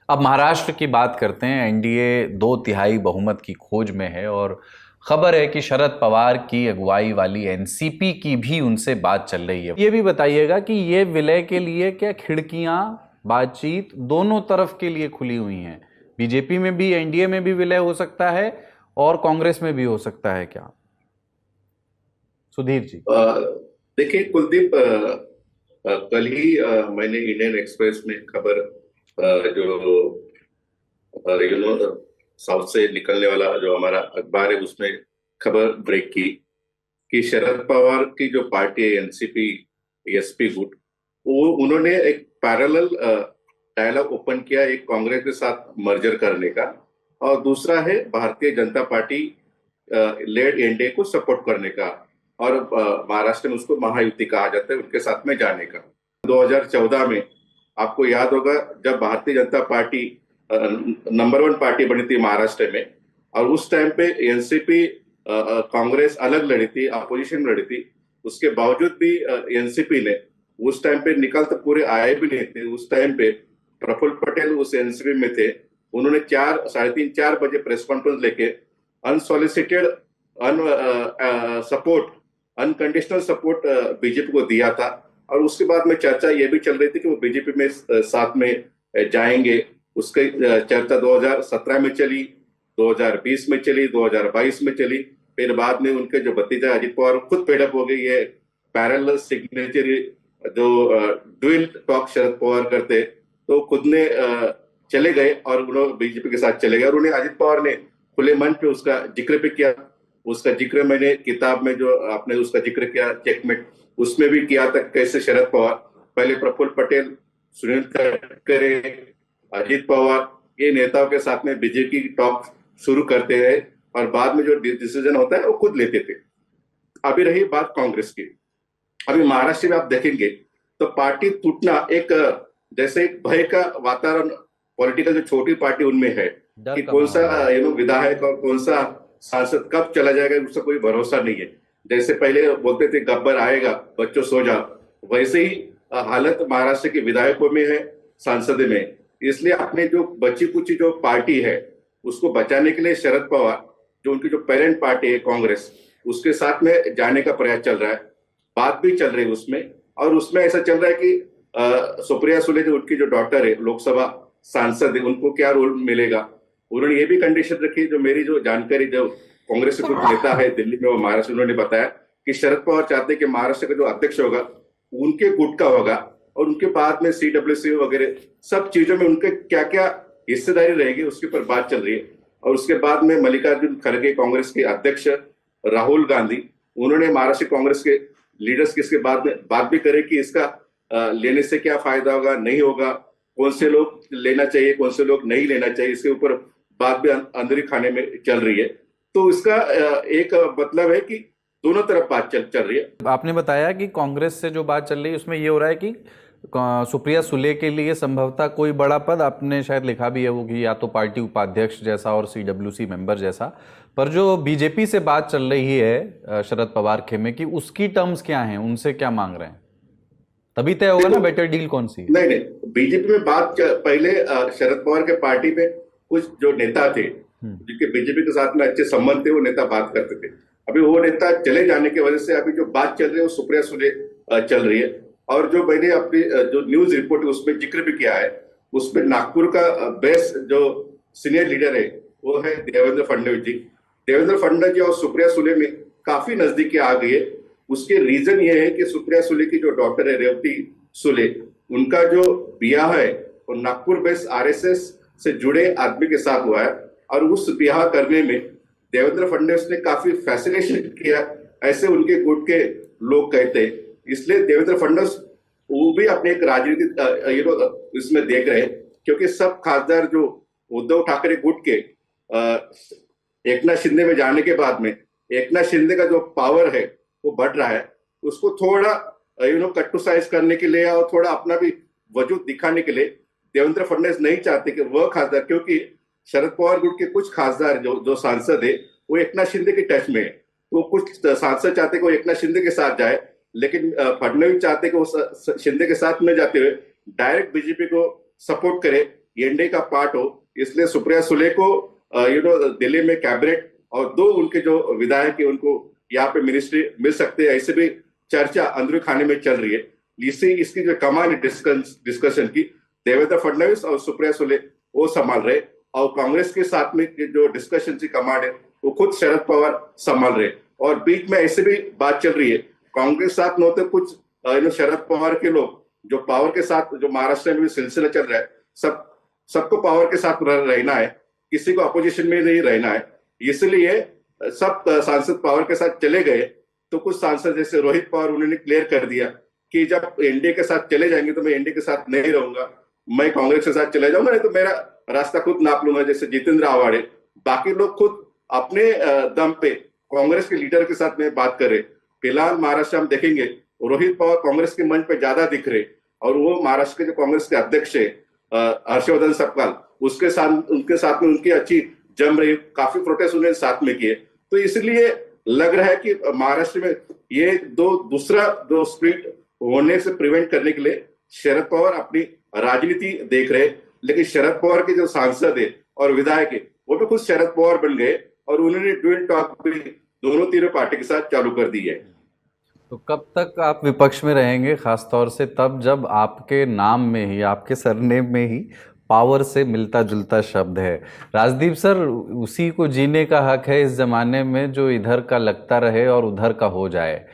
अब महाराष्ट्र की बात करते हैं। एनडीए 2/3 बहुमत की खोज में है और खबर है कि शरद पवार की अगुवाई वाली एनसीपी की भी उनसे बात चल रही है। ये भी बताइएगा कि ये विलय के लिए क्या खिड़कियां, बातचीत दोनों तरफ के लिए खुली हुई हैं? बीजेपी में भी, एनडीए में भी विलय हो सकता है और कांग्रेस में भी हो सकता है क्या, सुधीर जी? देखिए कुलदीप, कल ही मैंने इंडियन एक्सप्रेस में खबर, जो साउथ से निकलने वाला जो हमारा अखबार है उसमें खबर ब्रेक की कि शरद पवार की जो पार्टी है एनसीपी एसपी गुट, वो उन्होंने एक पैरेलल डायलॉग ओपन किया, एक कांग्रेस के साथ मर्जर करने का, और दूसरा है Bharatiya Janata party lead NDA को सपोर्ट करने का, और महाराष्ट्र में उसको महायुति कहा जाता है, उनके साथ में जाने का। 2014 में आपको याद होगा, जब Bharatiya Janata party number 1 party बनी थी महाराष्ट्र में, और उस टाइम पे एनसीपी कांग्रेस अलग लड़ी थी, अपोजिशन में लड़ी थी, उसके बावजूद भी एनसीपी ने उस टाइम पे निकल तो पूरे आए भी नहीं थे। उस टाइम पे प्रफुल्ल पटेल उस एनसीपी में थे, उन्होंने 3:30-4 बजे प्रेस कॉन्फ्रेंस लेके unsolicited support, unconditional support BJP को दिया था। और उसके बाद में चर्चा ये भी चल रही थी कि वो बीजेपी में साथ में जाएंगे। उसकी चर्चा 2017 में चली, 2020 में चली, 2022 में चली। फिर बाद में उनके जो भतीजा अजित पवार खुद पेडअप हो गई, ये पैरेलल सिग्नेचरी जो ड्यूल टॉक शरद पवार करते, तो खुद ने चले गए और उन्होंने बीजेपी के साथ चले गए, और उन्हें अजित पवार ने खुले मन पे उसका जिक्र भी किया। उसका जिक्र मैंने किताब में, जो आपने उसका जिक्र किया चेकमेट, उसमें भी किया था, कैसे शरद पवार पहले प्रफुल्ल पटेल, सुनील तटकरे, अजित पवार, ये नेताओं के साथ में बीजेपी की टॉक शुरू करते रहे, और बाद में जो डिसीजन होता है वो खुद लेते थे। अभी रही बात कांग्रेस की। अभी महाराष्ट्र में आप देखेंगे तो पार्टी टूटना एक, जैसे एक भय का वातावरण पॉलिटिकल जो छोटी पार्टी उनमें है, डर कि का कौन माहौल है। सा विधायक और कौन सा सांसद कब चला जाएगा, उसका कोई भरोसा नहीं है। जैसे पहले बोलते थे गब्बर आएगा बच्चों सो जाओ, वैसे ही हालत महाराष्ट्र के विधायकों में है, सांसद में। इसलिए अपने जो बची कुची जो पार्टी है उसको बचाने के लिए शरद पवार, जो उनकी जो पेरेंट पार्टी है कांग्रेस, उसके साथ में जाने का प्रयास चल रहा है। बात भी चल रही है उसमें, और उसमें ऐसा चल रहा है कि सुप्रिया सुले, जो उनकी जो डॉटर है, लोकसभा सांसद है, उनको क्या रोल मिलेगा। उन्होंने ये भी कंडीशन रखी, जो मेरी जो जानकारी, जो कांग्रेस के कुछ नेता है दिल्ली में वो महाराष्ट्र, उन्होंने बताया कि शरद पवार चाहते हैं कि महाराष्ट्र का जो अध्यक्ष होगा उनके गुट का होगा, और उनके बाद में सीडब्ल्यूसी वगैरह सब चीजों में उनके क्या क्या हिस्सेदारी रहेगी, उसके ऊपर बात चल रही है। और उसके बाद में मल्लिकार्जुन खड़गे, कांग्रेस के अध्यक्ष, राहुल गांधी, उन्होंने महाराष्ट्र कांग्रेस के लीडर्स के इसके बाद में बात भी करे कि इसका लेने से क्या फायदा होगा, नहीं होगा, कौन से लोग लेना चाहिए, कौन से लोग नहीं लेना चाहिए, इसके ऊपर बात भी अंदर ही खाने में चल रही है। तो इसका एक मतलब है कि दोनों तरफ बात चल रही है। आपने बताया कि कांग्रेस से जो बात चल रही है उसमें ये हो रहा है कि सुप्रिया सुले के लिए संभवतः कोई बड़ा पद, आपने शायद लिखा भी है वो, कि या तो पार्टी उपाध्यक्ष जैसा और सीडब्ल्यूसी मेंबर जैसा। पर जो बीजेपी से बात चल रही है शरद पवार खेमे की, उसकी टर्म्स क्या हैं, उनसे क्या मांग रहे हैं? तभी तय होगा ना देखो, बेटर डील कौन सी है। नहीं नहीं, बीजेपी में बात पहले शरद पवार के पार्टी में कुछ जो नेता थे जिनके बीजेपी के साथ में अच्छे संबंध थे, वो नेता बात करते थे। अभी वो नेता चले जाने की वजह से अभी जो बात चल रही है वो सुप्रिया सुले चल रही है। और जो मैंने अपनी जो न्यूज रिपोर्ट है उसमें जिक्र भी किया है, उसमें नागपुर का बेस्ट जो सीनियर लीडर है वो है देवेंद्र फडणवीस जी। देवेंद्र फडणवीस जी और सुप्रिया सुले में काफी नजदीकी आ गई है। उसके रीजन ये है कि सुप्रिया सुले की जो डॉटर है रेवती सुले, उनका जो ब्याह है वो नागपुर बेस्ड आरएसएस से जुड़े आदमी के साथ हुआ है, और उस ब्याह करने में देवेंद्र फडणवीस ने काफी फैसिनेशन किया, ऐसे उनके गुट के लोग कहते हैं। इसलिए देवेंद्र फडणवीस वो भी अपने एक राजनीतिक इसमें देख रहे हैं, क्योंकि सब खासदार जो उद्धव ठाकरे गुट के एकनाथ शिंदे में जाने के बाद में एकनाथ शिंदे का जो पावर है वो बढ़ रहा है, उसको थोड़ा कट्टू साइज करने के लिए और थोड़ा अपना भी वजूद दिखाने के लिए देवेंद्र फडणवीस नहीं चाहते कि वह खासदार, क्योंकि शरद पवार गुट के कुछ खासदार जो जो सांसद है वो एकनाथ शिंदे के टच में है, तो कुछ सांसद चाहते कि वो एकनाथ शिंदे के साथ जाए, लेकिन फडणवीस चाहते कि वो शिंदे के साथ न जाते हुए डायरेक्ट बीजेपी को सपोर्ट करे, एनडीए का पार्ट हो, इसलिए सुप्रिया सुले को दिल्ली में कैबिनेट और 2 उनके जो विधायक है उनको यहाँ पे मिनिस्ट्री मिल सकते हैं, ऐसे भी चर्चा अंदरूनी खाने में चल रही है। इसकी जो कमान डिस्कशन की देवेंद्र फडणवीस और सुप्रिया सुले वो संभाल रहे, और कांग्रेस के साथ में जो डिस्कशन की कमान है वो खुद शरद पवार संभाल रहे। और बीच में ऐसे भी बात चल रही है, कांग्रेस साथ में होते कुछ शरद पवार के लोग जो पावर के साथ, जो महाराष्ट्र में भी सिलसिला चल रहा है, सबको पावर के साथ रहना है, किसी को अपोजिशन में नहीं रहना है, इसलिए सब सांसद पावर के साथ चले गए। तो कुछ सांसद जैसे रोहित पवार, उन्होंने क्लियर कर दिया कि जब एनडीए के साथ चले जाएंगे तो मैं एनडीए के साथ नहीं रहूंगा, मैं कांग्रेस के साथ चले जाऊंगा, नहीं तो मेरा रास्ता खुद नाप लूंगा। जैसे जितेंद्र आवाड़े, बाकी लोग खुद अपने दम पे कांग्रेस के लीडर के साथ में बात करे। फिलहाल महाराष्ट्र हम देखेंगे रोहित पवार कांग्रेस के मंच पे ज्यादा दिख रहे, और वो महाराष्ट्र के जो कांग्रेस के अध्यक्ष है हर्षवर्धन सपकाल, उनके साथ में उनकी अच्छी जम रही, काफी प्रोटेस्ट उन्होंने साथ में किए। तो इसलिए लग रहा है कि महाराष्ट्र में ये दूसरा स्प्लिट होने से प्रिवेंट करने के लिए शरद पवार अपनी राजनीति देख रहे। लेकिन शरद पवार के जो सांसद है और विधायक है वो भी खुद शरद पवार बन गए, और उन्होंने ड्यूल टॉक भी दोनों तीनों पार्टी के साथ चालू कर दी है। तो कब तक आप विपक्ष में रहेंगे, खासतौर से तब जब आपके नाम में ही, आपके सरनेम में ही पावर से मिलता जुलता शब्द है? राजदीप सर, उसी को जीने का हक है इस जमाने में जो इधर का लगता रहे और उधर का हो जाए।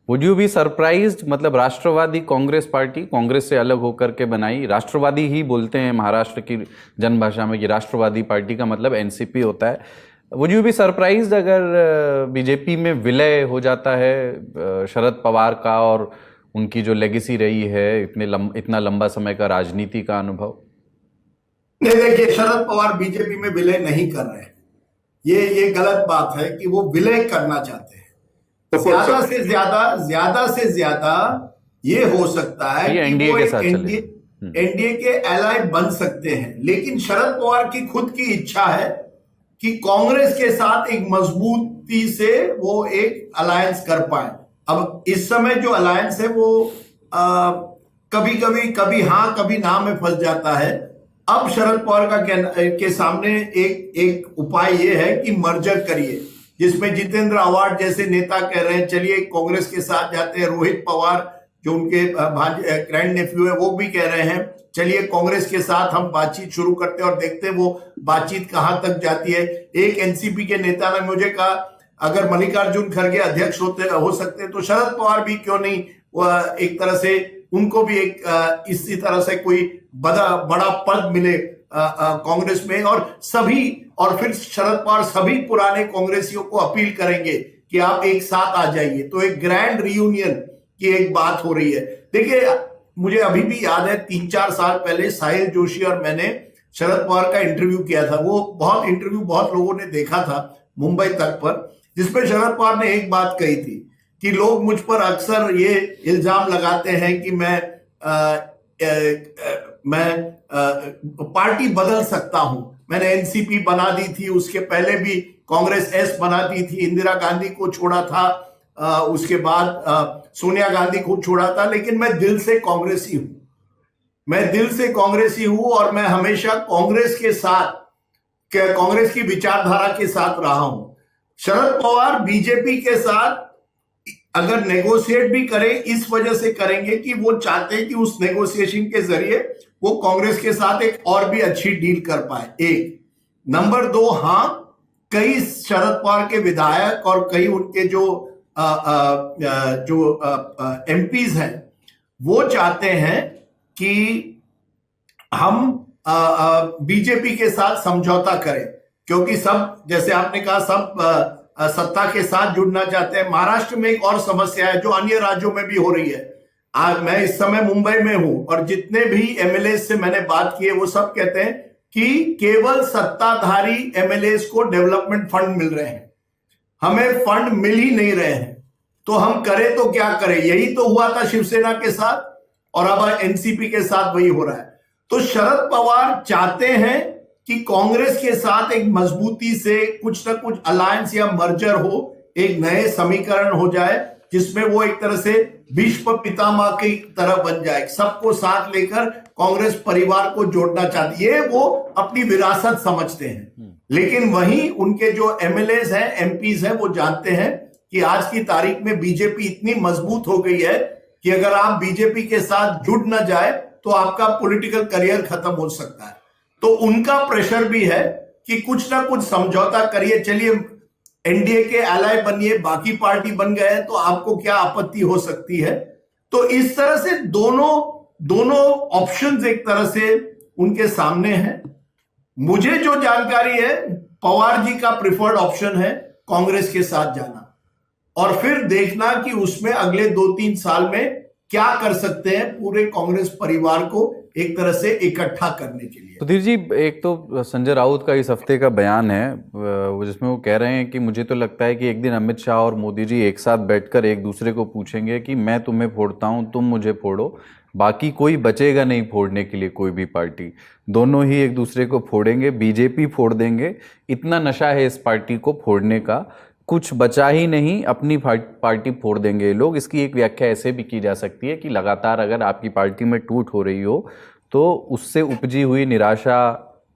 Would you be surprised? मतलब राष्ट्रवादी कांग्रेस पार्टी कांग्रेस से अलग होकर के बनाई, राष्ट्रवादी ही बोलते हैं महाराष्ट्र की जनभाषा में कि राष्ट्रवादी पार्टी का मतलब एनसीपी होता है। वुड यू बी सरप्राइज्ड अगर बीजेपी में विलय हो जाता है शरद पवार का, और उनकी जो लेगेसी रही है इतना लंबा समय का राजनीति का अनुभव? नहीं, देखिए, शरद पवार बीजेपी में विलय नहीं कर रहे हैं। ये गलत बात है कि वो विलय करना चाहते हैं। तो ज्यादा से ज्यादा ये हो सकता है कि एनडीए वो के साथ एनडीए के एलाय बन सकते हैं। लेकिन शरद पवार की खुद की इच्छा है कि कांग्रेस के साथ एक मजबूती से वो एक अलायंस कर पाए। अब इस समय जो अलायंस है वो कभी हाँ कभी ना में फंस जाता है। अब शरद पवार के सामने एक उपाय ये है कि मर्जर करिए, जिसमें जितेंद्र आवाड़ जैसे नेता कह रहे हैं चलिए कांग्रेस के साथ जाते हैं, रोहित पवार जो उनके ग्रैंड नेफ्यू है वो भी कह रहे हैं चलिए कांग्रेस के साथ हम बातचीत शुरू करते हैं और देखते हैं वो बातचीत कहां तक जाती है। एक एनसीपी के नेता ने मुझे कहा अगर मल्लिकार्जुन खड़गे अध्यक्ष हो सकते हैं तो शरद पवार भी क्यों नहीं, एक तरह से उनको भी एक इसी तरह से कोई बड़ा पद मिले कांग्रेस में। और फिर शरद पवार सभी पुराने कांग्रेसियों को अपील करेंगे कि आप एक साथ आ जाइए, तो एक ग्रैंड रियूनियन की एक बात हो रही है। देखिए, मुझे अभी भी याद है 3-4 साल पहले साहिल जोशी और मैंने शरद पवार का इंटरव्यू किया था। वो बहुत लोगों ने देखा था मुंबई तक पर, जिसमें शरद पवार ने एक बात कही थी कि लोग मुझ पर अक्सर ये इल्जाम लगाते हैं कि मैं पार्टी बदल सकता हूं। मैंने एनसीपी बना दी थी, उसके पहले भी कांग्रेस एस बना दी थी, इंदिरा गांधी को छोड़ा था, उसके बाद सोनिया गांधी को छोड़ा था, लेकिन मैं दिल से कांग्रेसी हूं और मैं हमेशा कांग्रेस के साथ, कांग्रेस की विचारधारा के साथ रहा हूं। शरद पवार बीजेपी के साथ अगर नेगोशिएट भी करें, इस वजह से करेंगे कि वो चाहते हैं कि उस नेगोशिएशन के जरिए वो कांग्रेस के साथ एक और भी अच्छी डील कर पाए। एक नंबर 2, हाँ, कई शरद पवार के विधायक और कई उनके जो एमपीज हैं वो चाहते हैं कि हम बीजेपी के साथ समझौता करें, क्योंकि सब, जैसे आपने कहा, सब सत्ता के साथ जुड़ना चाहते हैं। महाराष्ट्र में एक और समस्या है जो अन्य राज्यों में भी हो रही है। आज मैं इस समय मुंबई में हूं और जितने भी एमएलए से मैंने बात की है वो सब कहते हैं कि केवल सत्ताधारी एमएलए को डेवलपमेंट फंड मिल रहे हैं, हमें फंड मिल ही नहीं रहे हैं, तो हम करें तो क्या करें। यही तो हुआ था शिवसेना के साथ और अब एनसीपी के साथ वही हो रहा है। तो शरद पवार चाहते हैं कि कांग्रेस के साथ एक मजबूती से कुछ न कुछ अलायंस या मर्जर हो, एक नए समीकरण हो जाए जिसमें वो एक तरह से विश्व पितामह की तरह बन जाए, सबको साथ लेकर कांग्रेस परिवार को जोड़ना चाहती है, वो अपनी विरासत समझते हैं। लेकिन वहीं उनके जो एमएलएस हैं, एमपीज हैं, वो जानते हैं कि आज की तारीख में बीजेपी इतनी मजबूत हो गई है कि अगर आप बीजेपी के साथ जुड़ ना जाए तो आपका पॉलिटिकल करियर खत्म हो सकता है। तो उनका प्रेशर भी है कि कुछ ना कुछ समझौता करिए, चलिए एनडीए के एलाय बनिए, बाकी पार्टी बन गए हैं तो आपको क्या आपत्ति हो सकती है। तो इस तरह से दोनों ऑप्शंस एक तरह से उनके सामने हैं। मुझे जो जानकारी है, पवार जी का प्रिफर्ड ऑप्शन है कांग्रेस के साथ जाना और फिर देखना कि उसमें अगले 2-3 साल में क्या कर सकते हैं पूरे कांग्रेस परिवार को एक तरह से इकट्ठा करने के लिए। सुधीर जी, एक तो संजय राउत का इस हफ्ते का बयान है वो जिसमें वो कह रहे हैं कि मुझे तो लगता है कि एक दिन अमित शाह और मोदी जी एक साथ बैठकर एक दूसरे को पूछेंगे कि मैं तुम्हें फोड़ता हूं, तुम मुझे फोड़ो, बाकी कोई बचेगा नहीं फोड़ने के लिए कोई भी पार्टी, दोनों ही एक दूसरे को फोड़ेंगे, बीजेपी फोड़ देंगे, इतना नशा है इस पार्टी को फोड़ने का, कुछ बचा ही नहीं, अपनी पार्टी फोड़ देंगे लोग। इसकी एक व्याख्या ऐसे भी की जा सकती है कि लगातार अगर आपकी पार्टी में टूट हो रही हो तो उससे उपजी हुई निराशा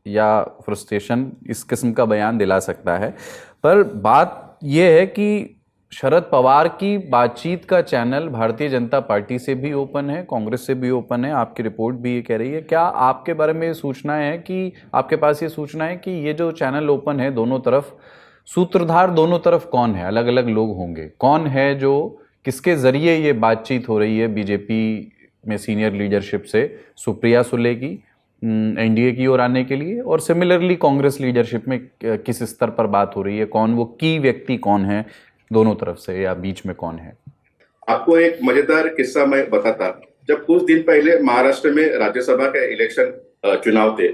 या फ्रस्ट्रेशन इस किस्म का बयान दिला सकता है। पर बात यह है कि शरद पवार की बातचीत का चैनल भारतीय जनता पार्टी से भी ओपन है, कांग्रेस से भी ओपन है, आपकी रिपोर्ट भी ये कह रही है। क्या आपके बारे में सूचनाएं हैं कि आपके पास ये सूचना है कि ये जो चैनल ओपन है दोनों तरफ, सूत्रधार दोनों तरफ कौन है, अलग अलग लोग होंगे, कौन है जो किसके जरिए ये बातचीत हो रही है बीजेपी में सीनियर लीडरशिप से सुप्रिया सुले की एनडीए की ओर आने के लिए, और सिमिलरली कांग्रेस लीडरशिप में किस स्तर पर बात हो रही है, कौन वो की व्यक्ति कौन है दोनों तरफ से या बीच में कौन है? आपको एक मजेदार किस्सा मैं बताता। जब कुछ दिन पहले महाराष्ट्र में राज्यसभा के इलेक्शन चुनाव थे,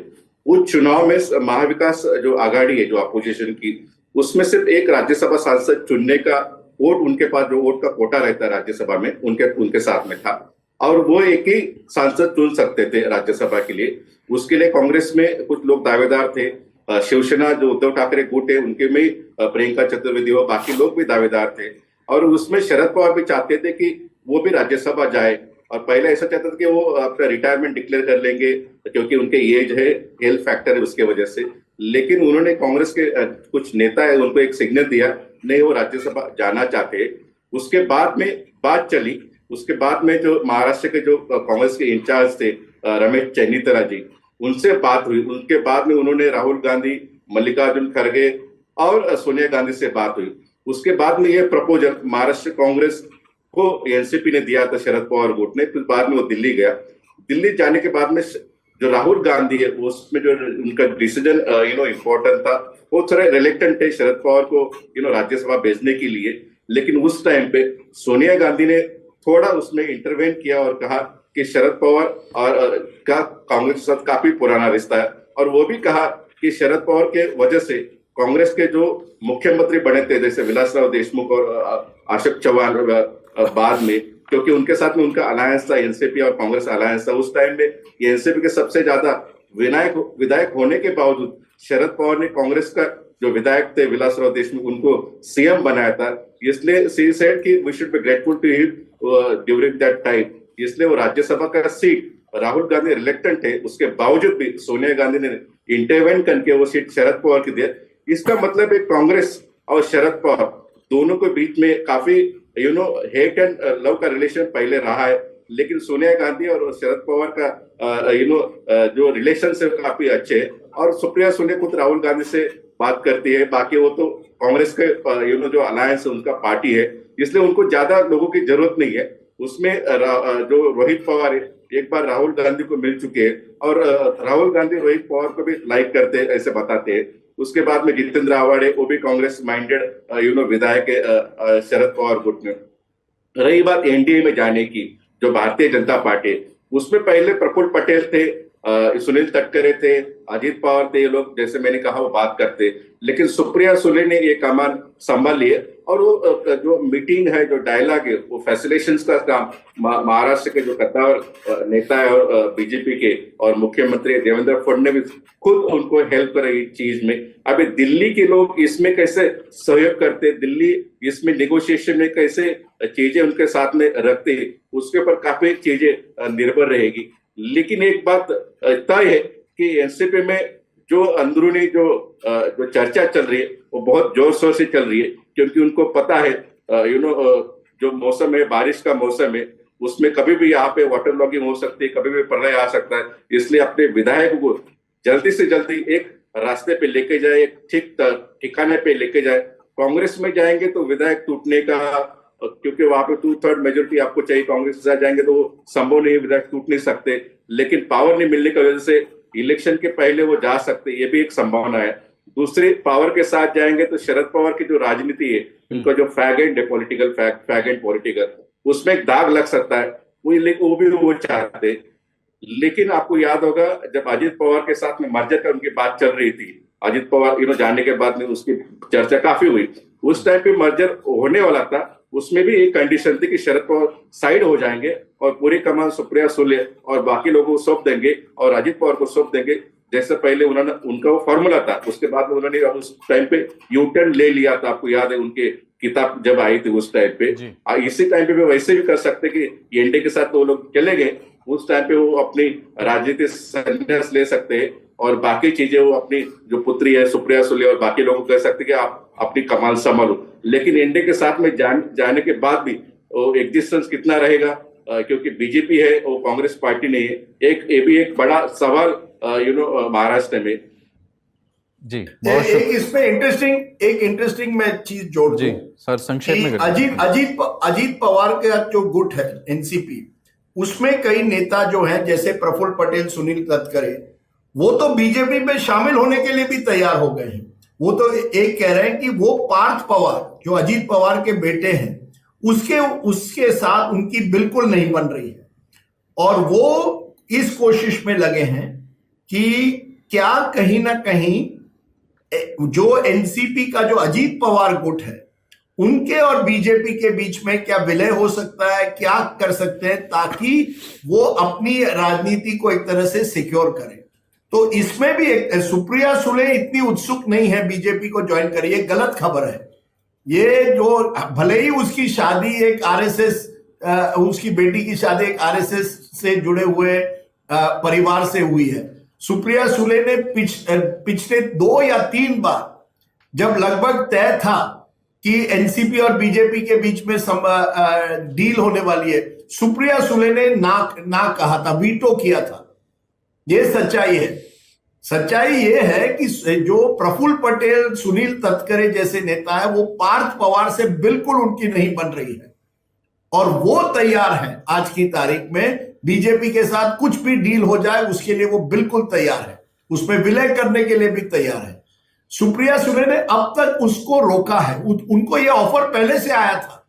उस चुनाव में महाविकास जो आघाड़ी है, जो अपोजिशन की, उसमें सिर्फ एक राज्यसभा सांसद चुनने का वोट, उनके पास जो वोट का कोटा रहता है राज्यसभा में, उनके साथ में था और वो एक ही सांसद चुन सकते थे राज्यसभा के लिए। उसके लिए कांग्रेस में कुछ लोग दावेदार थे, शिवसेना जो उद्धव ठाकरे गुट है उनके में प्रियंका चतुर्वेदी और बाकी लोग भी दावेदार थे और उसमें शरद पवार भी चाहते थे कि वो भी राज्यसभा जाए और पहले ऐसा चाहता था कि वो अपना रिटायरमेंट डिक्लेयर कर लेंगे क्योंकि उनके एज है, हेल्थ फैक्टर है उसके वजह से। लेकिन उन्होंने कांग्रेस के कुछ नेता है उनको एक सिग्नल दिया, नहीं वो राज्यसभा जाना चाहते। उसके बाद में बात चली, उसके बाद में जो महाराष्ट्र के जो कांग्रेस के इंचार्ज थे रमेश चन्नीतरा जी, उनसे बात हुई। उनके बाद में उन्होंने राहुल गांधी, मल्लिकार्जुन खड़गे और सोनिया गांधी से बात हुई। उसके बाद में ये प्रपोजल महाराष्ट्र कांग्रेस को एनसीपी ने दिया था शरद पवार गुट ने। फिर बाद में वो दिल्ली गया। दिल्ली जाने के बाद में जो राहुल गांधी है उसमें जो उनका डिसीजन इम्पोर्टेंट था, वो थोड़े रिलेक्टेंट थे शरद पवार को राज्यसभा भेजने के लिए। लेकिन उस टाइम पे सोनिया गांधी ने थोड़ा उसमें इंटरवेन किया और कहा कि शरद पवार और का कांग्रेस के साथ काफी पुराना रिश्ता है और वो भी कहा कि शरद पवार के वजह से कांग्रेस के जो मुख्यमंत्री बने थे जैसे विलासराव देशमुख और अशोक चौहान बाद में, क्योंकि उनके साथ में उनका अलायंस था, एनसीपी और कांग्रेस अलायंस था। उस टाइम में एनसीपी के सबसे ज्यादा विधायक होने के बावजूद शरद पवार ने कांग्रेस का जो विधायक थे विलासराव देशमुख उनको सीएम बनाया था। इसलिए सी सेड कि we should be grateful to him during that time. इसलिए वो राज्यसभा का सीट राहुल गांधी रिलेक्टेंट है, उसके बावजूद भी सोनिया गांधी ने इंटरवेन करके वो सीट शरद पवार की दिया। इसका मतलब है कांग्रेस और शरद पवार दोनों के बीच में काफी हेट एंड लव का रिलेशन पहले रहा है, लेकिन सोनिया गांधी और शरद पवार का जो रिलेशन है काफी अच्छे है। और सुप्रिया सुले खुद राहुल गांधी से बात करती है, बाकी वो तो कांग्रेस के जो अलायंस है उनका पार्टी है, इसलिए उनको ज्यादा लोगों की जरूरत नहीं है। उसमें जो रोहित पवार है एक बार राहुल गांधी को मिल चुके हैं और राहुल गांधी रोहित पवार को भी लाइक करते हैं ऐसे बताते हैं। उसके बाद में जितेंद्र आव्हाड है, वो भी कांग्रेस माइंडेड विधायक है शरद पवार गुट में। रही बात एनडीए में जाने की, जो भारतीय जनता पार्टी, उसमें पहले प्रफुल्ल पटेल थे, सुनील तटकरे थे, अजीत पवार थे, ये लोग जैसे मैंने कहा वो बात करते। लेकिन सुप्रिया सुले ने ये कमान संभाल लिए और वो जो मीटिंग है, जो डायलॉग है, वो फैसिलिटेशंस का काम महाराष्ट्र के जो कद्दावर नेता है और बीजेपी के और मुख्यमंत्री देवेंद्र फडणवीस खुद उनको हेल्प कर रही चीज में। अभी दिल्ली के लोग इसमें कैसे सहयोग करते, दिल्ली इसमें नेगोशिएशन में कैसे चीजें उनके साथ में रखते, उसके ऊपर काफी चीजें निर्भर रहेगी। लेकिन एक बात तय है कि एनसीपी में जो अंदरूनी जो चर्चा चल रही है वो बहुत जोर शोर से चल रही है, क्योंकि उनको पता है जो मौसम है, बारिश का मौसम है, उसमें कभी भी यहाँ पे वाटर लॉगिंग हो सकती है, कभी भी प्रलय आ सकता है। इसलिए अपने विधायक को जल्दी से जल्दी एक रास्ते पे लेके जाए, एक ठीक ठिकाने पे लेके जाए। कांग्रेस में जाएंगे तो विधायक टूटने का, क्योंकि वहां पे 2/3 मेजोरिटी आपको चाहिए, कांग्रेस के साथ जाएंगे तो वो संभव नहीं, विधायक टूट नहीं सकते। लेकिन पावर नहीं मिलने की वजह से इलेक्शन के पहले वो जा सकते, ये भी एक संभावना है। दूसरे पावर के साथ जाएंगे तो शरद पवार की जो राजनीति है, उनका जो fag and political fag and political, उसमें एक दाग लग सकता है, वो भी वो चाहते। लेकिन आपको याद होगा जब अजित पवार के साथ में मर्जर का उनकी बात चल रही थी, अजित पवार जाने के बाद में उसकी चर्चा काफी हुई, उस टाइम पे मर्जर होने वाला था, उसमें भी एक कंडीशन थी कि शरद पवार साइड हो जाएंगे और पूरी कमान सुप्रिया सुले और बाकी लोगों को सौंप देंगे और अजित पवार को सौंप देंगे, जैसे पहले उन्होंने उनका वो फॉर्मूला था। उसके बाद में उन्होंने उस टाइम पे यू टर्न ले लिया था, आपको याद है उनके किताब जब आई थी उस टाइम पे। इसी टाइम पे भी वैसे भी कर सकते कि एनडीए के साथ वो लोग चले गए, उस टाइम पे वो अपनी राजनीतिक संन्यास ले सकते हैं और बाकी चीजें वो अपनी जो पुत्री है सुप्रिया सुले और बाकी लोगों को कह सकते कि आप अपनी कमाल संभालो। लेकिन एनडीए के साथ में जाने के बाद भी वो एग्जिस्टेंस कितना रहेगा, क्योंकि बीजेपी है वो कांग्रेस पार्टी नहीं है, ये भी एक बड़ा सवाल महाराष्ट्र में। जी एक इसमें इंटरेस्टिंग मैं चीज जोड़ दूं सर, संक्षेप में अजीत पवार का जो गुट है एनसीपी, उसमें कई नेता जो हैं जैसे प्रफुल्ल पटेल, सुनील तटकरे, वो तो बीजेपी में शामिल होने के लिए भी तैयार हो गए हैं। वो तो एक कह रहे हैं कि वो पार्थ पवार जो अजीत पवार के बेटे हैं उसके साथ उनकी बिल्कुल नहीं बन रही है, और वो इस कोशिश में लगे हैं कि क्या कहीं ना कहीं जो एनसीपी का जो अजीत पवार गुट है उनके और बीजेपी के बीच में क्या विलय हो सकता है, क्या कर सकते हैं ताकि वो अपनी राजनीति को एक तरह से सिक्योर करें। तो इसमें भी सुप्रिया सुले इतनी उत्सुक नहीं है बीजेपी को ज्वाइन करिए, ये गलत खबर है। ये जो भले ही उसकी शादी एक आरएसएस, उसकी बेटी की शादी एक आरएसएस से जुड़े हुए परिवार से हुई है, सुप्रिया सुले ने पिछले 2 या 3 बार जब लगभग तय था कि एनसीपी और बीजेपी के बीच में डील होने वाली है, सुप्रिया सुले ने ना कहा था, वीटो किया था। ये सच्चाई है। सच्चाई ये है कि जो प्रफुल्ल पटेल, सुनील तटकरे जैसे नेता है वो पार्थ पवार से बिल्कुल उनकी नहीं बन रही है, और वो तैयार है आज की तारीख में बीजेपी के साथ कुछ भी डील हो जाए उसके लिए वो बिल्कुल तैयार है, उसमें विलय करने के लिए भी तैयार है। सुप्रिया सुले ने अब तक उसको रोका है। उनको यह ऑफर पहले से आया था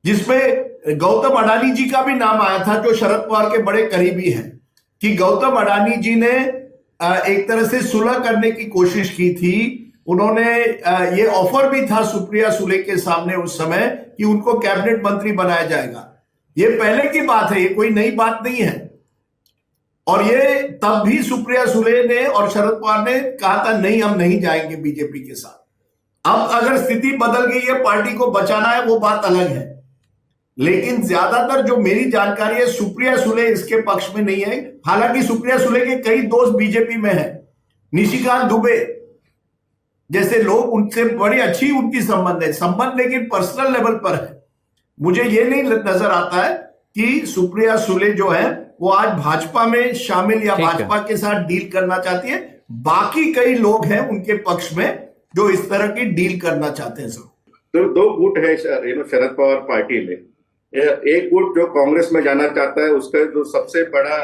जिसमें गौतम अडानी जी का भी नाम आया था, जो शरद पवार के बड़े करीबी हैं, कि गौतम अडानी जी ने एक तरह से सुलह करने की कोशिश की थी। उन्होंने ये ऑफर भी था सुप्रिया सुले के सामने उस समय कि उनको कैबिनेट मंत्री बनाया जाएगा। ये पहले की बात है, ये कोई नई बात नहीं है। और ये तब भी सुप्रिया सुले ने और शरद पवार ने कहा था नहीं, हम नहीं जाएंगे बीजेपी के साथ। अब अगर स्थिति बदल गई है, पार्टी को बचाना है, वो बात अलग है। लेकिन ज्यादातर जो मेरी जानकारी है, सुप्रिया सुले इसके पक्ष में नहीं है। हालांकि सुप्रिया सुले के कई दोस्त बीजेपी में हैं, निशिकांत दुबे जैसे लोग, उनसे बड़ी अच्छी उनकी संबंध लेकिन पर्सनल लेवल पर है। मुझे ये नहीं नजर आता है कि सुप्रिया सुले जो है वो आज भाजपा में शामिल या भाजपा के साथ डील करना चाहती है। बाकी कई लोग हैं उनके पक्ष में जो इस तरह की डील करना चाहते हैं। तो 2 गुट है शरद पवार पार्टी में। एक गुट जो कांग्रेस में जाना चाहता है, उसका जो सबसे बड़ा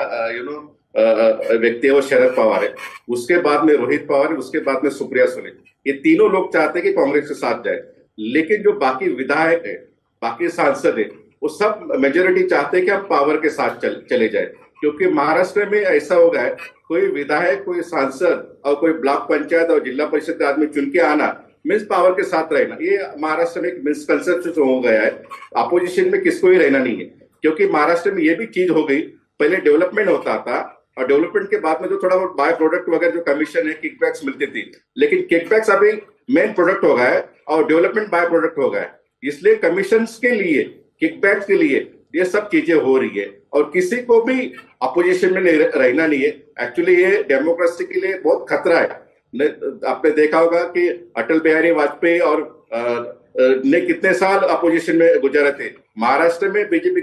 व्यक्ति है वो शरद पवार है, उसके बाद में रोहित पवार है, उसके बाद में सुप्रिया सुले। ये तीनों लोग चाहते हैं कि कांग्रेस के साथ जाए। लेकिन जो बाकी विधायक है, बाकी सांसद है, वो सब मेजोरिटी चाहते हैं कि हम पावर के साथ चले जाए, क्योंकि महाराष्ट्र में ऐसा हो गया है, कोई विधायक, कोई सांसद और कोई ब्लॉक पंचायत और जिला परिषद का आदमी चुन के आना मीन्स पावर के साथ रहना। ये महाराष्ट्र में एक मिसकंसेप्शन हो गया है। अपोजिशन में किसको ही रहना नहीं है, क्योंकि महाराष्ट्र में ये भी चीज हो गई, पहले डेवलपमेंट होता था और डेवलपमेंट के बाद में जो थोड़ा बहुत बाय प्रोडक्ट वगैरह जो कमीशन है, किकबैक्स मिलती थी, लेकिन किकबैक्स अभी मेन प्रोडक्ट हो गया है और डेवलपमेंट बाय प्रोडक्ट हो गया है। इसलिए कमीशन के लिए, किकबैक्स के लिए ये सब चीजें हो रही है और किसी को भी अपोजिशन में रहना नहीं है। एक्चुअली ये डेमोक्रेसी के लिए बहुत खतरा है। आपने देखा होगा कि अटल बिहारी वाजपेयी और ने कितने साल अपोजिशन में गुजारे थे। महाराष्ट्र में बीजेपी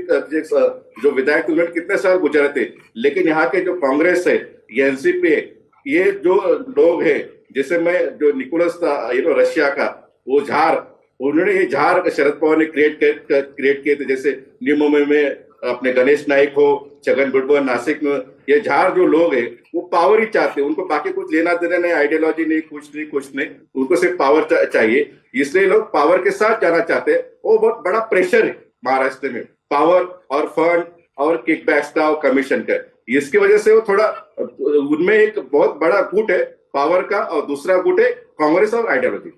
जो विधायक उन्होंने कितने साल गुजारे थे, लेकिन यहाँ के जो कांग्रेस है, ये एनसीपी है, ये जो लोग हैं, जैसे मैं जो निकोलस था रशिया का, वो झार, उन्होंने ये झार शरद पवार ने क्रिएट किए थे। जैसे न्यू मुंबई में अपने गणेश नाइक हो, छगन भुजबल नासिक में, ये झार जो लोग हैं वो पावर ही चाहते हैं, उनको बाकी कुछ लेना देना नहीं, आइडियोलॉजी नहीं, कुछ नहीं, उनको सिर्फ पावर चाहिए। इसलिए लोग पावर के साथ जाना चाहते हैं। वो बहुत बड़ा प्रेशर है महाराष्ट्र में, पावर और फंड और किकबैक्स का और कमीशन का। इसकी वजह से वो थोड़ा, उनमें एक बहुत बड़ा गुट है पावर का और दूसरा गुट है कांग्रेस और आइडियोलॉजी।